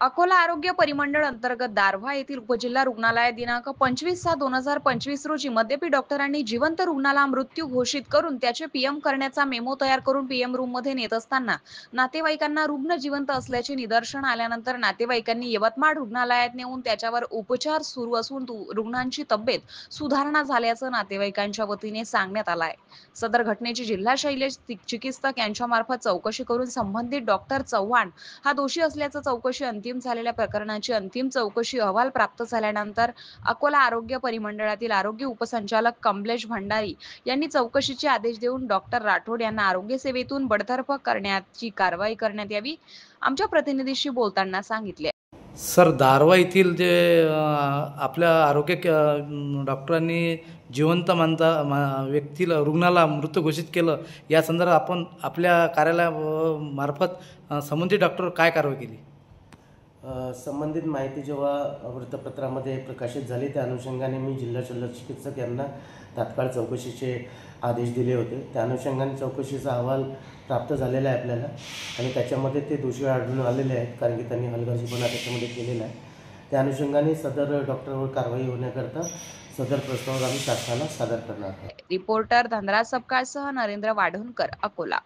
अकोला आरोग्य परिमंडळ अंतर्गत दारव्हा येथील उपजिल्हा रुग्णालयात दिनांक 25/6/2025 रोजी मद्यपी डॉक्टरांनी जिवंत रुग्णाला मृत्यू घोषित करून त्याचे पीएम करण्याचा मेमो तयार करून पीएम रूम मध्ये नेत असताना नातेवाईकांना रुग्ण जिवंत असल्याचे निदर्शन आल्यानंतर नातेवाईकांनी यवतमाळ रुग्णालयात नेऊन त्याच्यावर उपचार सुरू असून रुग्णांची तब्येत सुधारणा झाल्याचं नातेवाईकांच्या वतीने सांगण्यात आलं. सदर घटनेची जिल्हा शल्य चिकित्सक यांच्यामार्फत चौकशी करून संबंधित डॉक्टर चव्हाण हा दोषी असल्याचं चौकशी अंतिम झालेल्या प्रकरणाची अंतिम चौकशी अहवाल प्राप्त झाल्यानंतर अकोला आरोग्य परिमंडळातील आरोग्य उपसंचालक कमलेश भंडारी यांनी चौकशीचे आदेश देऊन डॉक्टर राठोड यांना आरोग्य सेवेतून बडतर्फ करण्याची कारवाई करण्यात यावी आमच्या प्रतिनिधीशी बोलताना सांगितले. सर, दारव्हा येथील जे आपल्या आरोग्य डॉक्टरांनी जिवंत व्यक्तीला रुग्णाला मृत घोषित केलं, या संदर्भात आपण आपल्या कार्यालयामार्फत संबंधित डॉक्टर काय कारवाई केली? संबंधित माहिती जेव्हा वृत्तपत्रामध्ये प्रकाशित झाली त्या अनुषंगाने मी जिल्हा शल्य चिकित्सक यांना तात्काळ चौकशीचे आदेश दिले होते. त्या अनुषंगाने चौकशीचा अहवाल प्राप्त झालेला आहे आपल्याला आणि त्याच्यामध्ये ते दोषी आढळून आलेले आहेत, कारण की त्यांनी हलगर्जीपणा त्याच्यामध्ये केलेला आहे. त्या अनुषंगाने सदर डॉक्टरवर कारवाई होण्याकरता सदर प्रस्ताव आम्ही शासनाला सादर करणार आहोत. रिपोर्टर धनराज सपकाळसह नरेंद्र वाढवणकर, अकोला.